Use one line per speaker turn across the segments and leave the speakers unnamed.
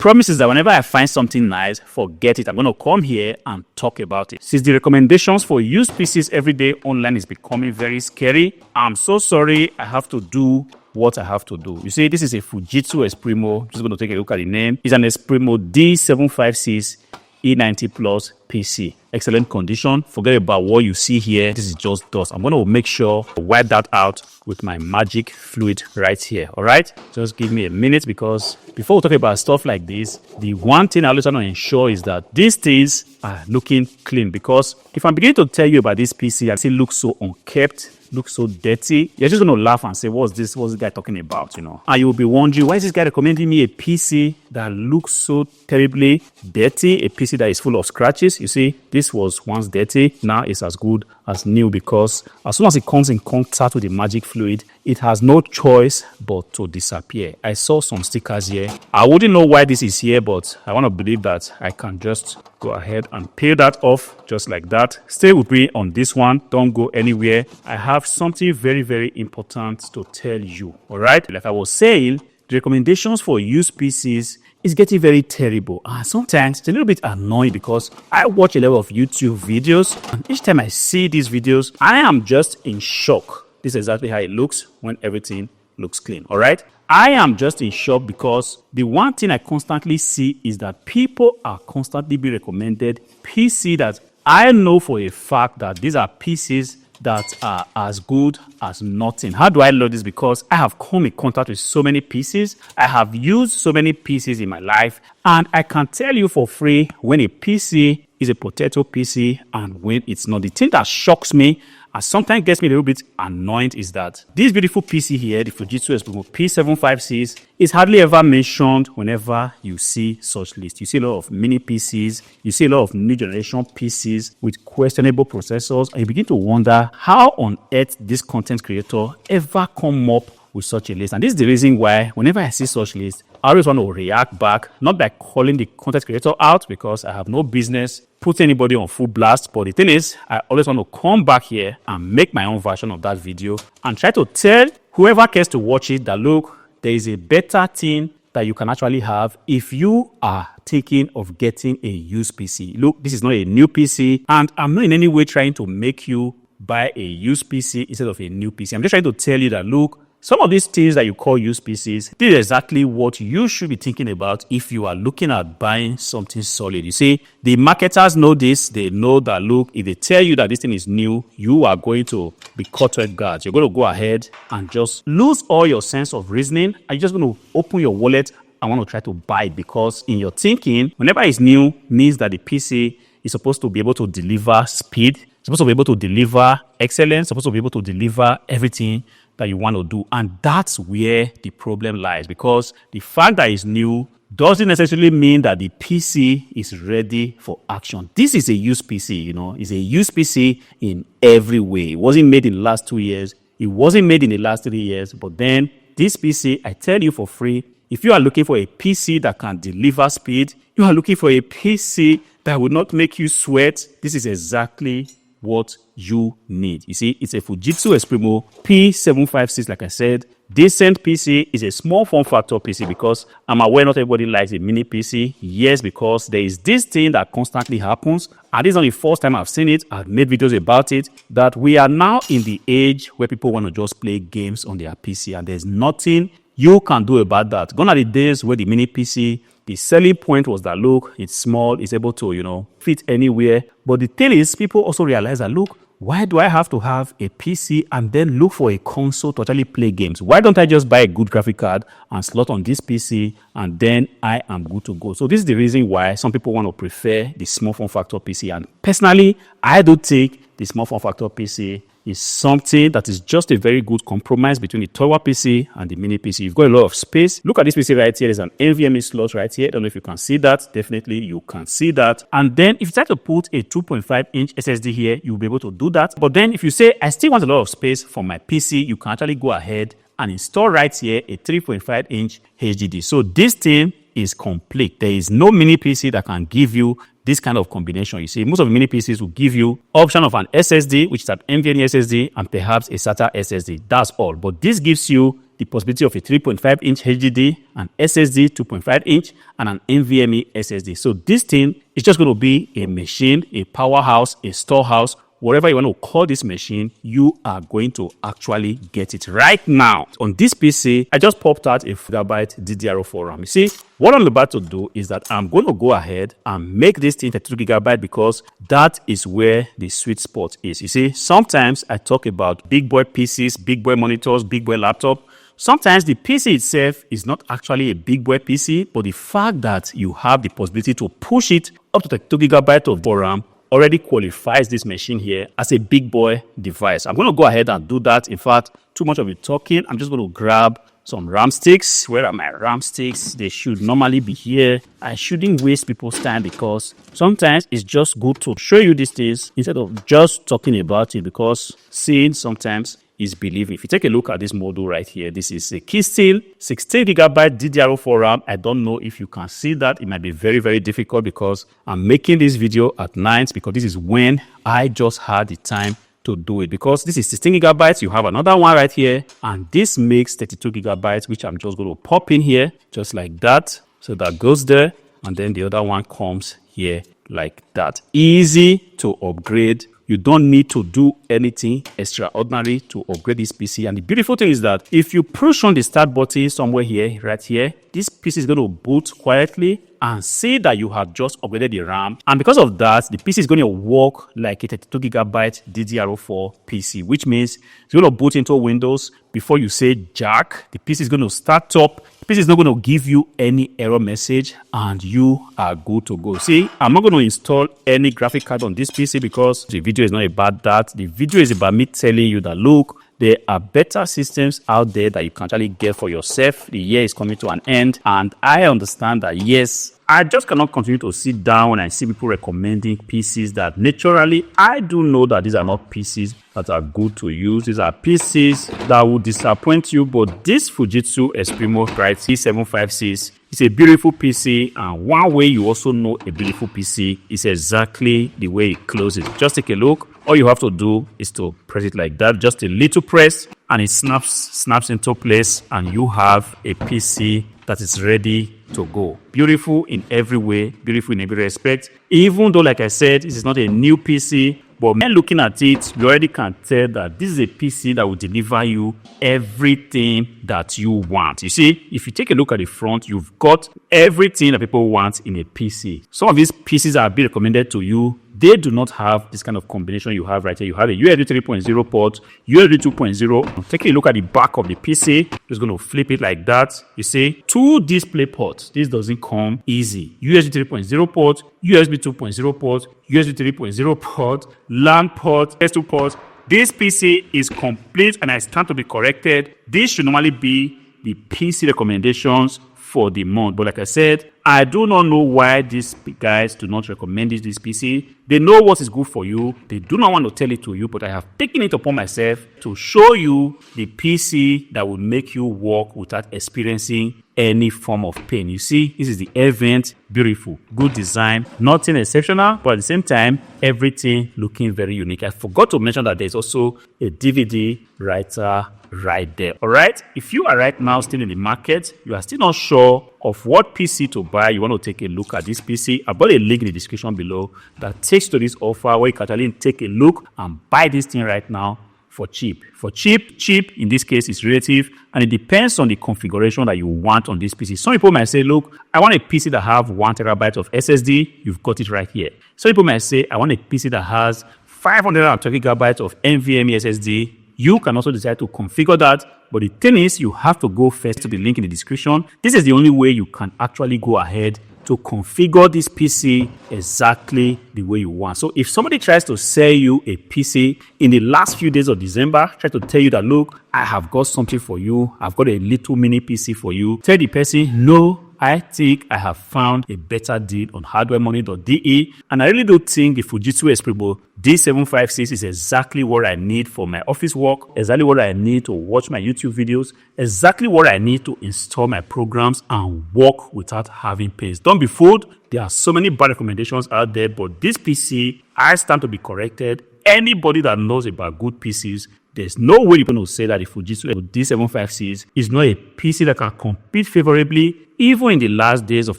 promise is that whenever I find something nice, forget it. I'm going to come here and talk about it. Since the recommendations for used PCs every day online is becoming very scary, I'm so sorry I have to do what I have to do. You see, this is a Fujitsu Esprimo. Just going to take a look at the name. It's an Esprimo D756 E90 Plus PC. Excellent condition. Forget about what you see here. This is just dust. I'm going to make sure to wipe that out with my magic fluid right here. All right, just give me a minute, because before we talk about stuff like this, the one thing I always want to ensure is that these things are looking clean. Because if I'm beginning to tell you about this PC, I see it looks so unkept, looks so dirty, you're just going to laugh and say, what's this guy talking about, you know? And you'll be wondering, why is this guy recommending me a PC that looks so terribly dirty, a PC that is full of scratches? You see, this was once dirty, now it's as good as new, because as soon as it comes in contact with the magic fluid, it has no choice but to disappear. I saw some stickers here. I wouldn't know why this is here, but I want to believe that I can just go ahead and peel that off just like that. Stay with me on this one. Don't go anywhere. I have something very, very important to tell you. All right. Like I was saying, the recommendations for used PCs is getting very terrible. And sometimes it's a little bit annoying, because I watch a lot of YouTube videos, and each time I see these videos, I am just in shock. This is exactly how it looks when everything looks clean. All right. I am just in shock, because the one thing I constantly see is that people are constantly being recommended PC that I know for a fact that these are PCs that are as good as nothing. How do I know this? Because I have come in contact with so many PCs. I have used so many PCs in my life, and I can tell you for free when a PC is a potato PC and when it's not. The thing that shocks me and sometimes gets me a little bit annoyed is that this beautiful PC here, the Fujitsu Esprimo P756, is hardly ever mentioned whenever you see such lists. You see a lot of mini PCs, you see a lot of new generation PCs with questionable processors, and you begin to wonder how on earth this content creator ever come up with such a list. And this is the reason why whenever I see such lists, I always want to react back, not by calling the content creator out, because I have no business putting anybody on full blast. But the thing is, I always want to come back here and make my own version of that video and try to tell whoever cares to watch it that, look, there is a better thing that you can actually have if you are thinking of getting a used PC. Look, this is not a new PC, and I'm not in any way trying to make you buy a used PC instead of a new PC. I'm just trying to tell you that, look, some of these things that you call used PCs, this is exactly what you should be thinking about if you are looking at buying something solid. You see, the marketers know this. They know that, look, if they tell you that this thing is new, you are going to be caught off guard. You're going to go ahead and just lose all your sense of reasoning. And you're just going to open your wallet and want to try to buy it, because in your thinking, whenever it's new, means that the PC is supposed to be able to deliver speed, supposed to be able to deliver excellence, supposed to be able to deliver everything that you want to do. And that's where the problem lies, because the fact that it's new doesn't necessarily mean that the PC is ready for action. This is a used PC, you know, it's a used PC in every way. It wasn't made in the last 2 years. It wasn't made in the last 3 years. But then this PC, I tell you for free, if you are looking for a PC that can deliver speed, you are looking for a PC that will not make you sweat, this is exactly what you need. You see, it's a Fujitsu Esprimo P756, like I said. Decent PC, is a small form factor PC, because I'm aware not everybody likes a mini PC. Yes, because there is this thing that constantly happens, and this is not the first time I've seen it. I've made videos about it, that we are now in the age where people want to just play games on their PC, and there's nothing you can do about that. Gone are the days where the mini PC, the selling point was that, look, it's small, it's able to, you know, fit anywhere. But the thing is, people also realize that, look, why do I have to have a PC and then look for a console to actually play games? Why don't I just buy a good graphic card and slot on this PC, and then I am good to go? So this is the reason why some people want to prefer the small form factor PC. And personally, I do think the small form factor PC is something that is just a very good compromise between the taller PC and the mini PC. You've got a lot of space. Look at this PC right here. There's an NVMe slot right here. I don't know if you can see that. Definitely you can see that. And then if you try to put a 2.5-inch SSD here, you'll be able to do that. But then if you say, I still want a lot of space for my PC, you can actually go ahead and install right here a 3.5-inch HDD. So this thing is complete. There is no mini PC that can give you this kind of combination. You see, most of the mini PCs will give you option of an SSD, which is an NVMe SSD, and perhaps a SATA SSD. That's all. But this gives you the possibility of a 3.5-inch HDD, an SSD 2.5-inch, and an NVMe SSD. So this thing is just going to be a machine, a powerhouse, a storehouse, whatever you want to call this machine. You are going to actually get it right now. On this PC, I just popped out a 4GB DDR4 RAM. You see, what I'm about to do is that I'm going to go ahead and make this thing 32GB because that is where the sweet spot is. You see, sometimes I talk about big boy PCs, big boy monitors, big boy laptop. Sometimes the PC itself is not actually a big boy PC, but the fact that you have the possibility to push it up to 32GB of RAM already qualifies this machine here as a big boy device. I'm going to go ahead and do that. In fact, too much of it talking. I'm just going to grab some RAM sticks. Where are my RAM sticks? They should normally be here. I shouldn't waste people's time because sometimes it's just good to show you these things instead of just talking about it, because seeing sometimes is believing. If you take a look at this model right here, this is a Keysteel 16GB DDR4 RAM. I don't know if you can see that. It might be very, very difficult because I'm making this video at night, because this is when I just had the time to do it. Because this is 16GB, you have another one right here, and this makes 32GB, which I'm just going to pop in here just like that. So that goes there, and then the other one comes here like that. Easy to upgrade. You don't need to do anything extraordinary to upgrade this PC. And the beautiful thing is that if you push on the start button somewhere here, right here, this PC is going to boot quietly and see that you have just upgraded the RAM. And because of that, the PC is going to work like a 32GB DDR4 PC, which means it's going to boot into Windows before you say jack. The PC is going to start up. The PC is not going to give you any error message, and you are good to go. See, I'm not going to install any graphic card on this PC because the video is not about that. The video is about me telling you that, look, there are better systems out there that you can actually get for yourself. The year is coming to an end, and I understand that, yes, I just cannot continue to sit down when I see people recommending PCs that naturally I do know that these are not PCs that are good to use. These are PCs that will disappoint you. But this Fujitsu Esprimo C756 is a beautiful PC, and one way you also know a beautiful PC is exactly the way it closes. Just take a look. All you have to do is to press it like that, just a little press, and it snaps into place, and you have a PC that is ready to go. Beautiful in every way, beautiful in every respect. Even though, like I said, this is not a new PC, but when looking at it, you already can tell that this is a PC that will deliver you everything that you want. You see, if you take a look at the front, you've got everything that people want in a PC. Some of these PCs are being recommended to you. They do not have this kind of combination you have right here. You have a USB 3.0 port, USB 2.0. Taking a look at the back of the PC, just going to flip it like that. You see, 2 display ports. This doesn't come easy. USB 3.0 port, USB 2.0 port, USB 3.0 port, LAN port, S2 port. This PC is complete, and I stand to be corrected. This should normally be the PC recommendations for the month. But like I said, I do not know why these guys do not recommend this PC. They know what is good for you. They do not want to tell it to you, but I have taken it upon myself to show you the PC that will make you work without experiencing any form of pain. You see, this is the Event. Beautiful, good design, nothing exceptional, but at the same time, everything looking very unique. I forgot to mention that there's also a DVD writer right there. All right, if you are right now still in the market, you are still not sure of what PC to buy, you want to take a look at this PC, I've got a link in the description below that takes to this offer where you can actually take a look and buy this thing right now for cheap. For cheap in this case is relative, and it depends on the configuration that you want on this PC. Some people might say, look, I want a PC that have 1TB of SSD. You've got it right here. Some people might say, I want a PC that has 512GB of NVMe SSD. You can also decide to configure that, but the thing is, you have to go first to the link in the description. This is the only way you can actually go ahead to configure this PC exactly the way you want. So if somebody tries to sell you a PC in the last few days of December, try to tell you that, look, I have got something for you, I've got a little mini PC for you, tell the person, no, I think I have found a better deal on hardwaremoney.de, and I really do think the Fujitsu Esprimo D756 is exactly what I need for my office work, exactly what I need to watch my YouTube videos, exactly what I need to install my programs and work without having pains. Don't be fooled. There are so many bad recommendations out there, but this PC, I stand to be corrected. Anybody that knows about good PCs There's no way you're going to say that the Fujitsu D75 series is not a PC that can compete favorably even in the last days of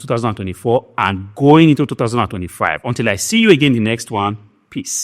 2024 and going into 2025. Until I see you again in the next one, peace.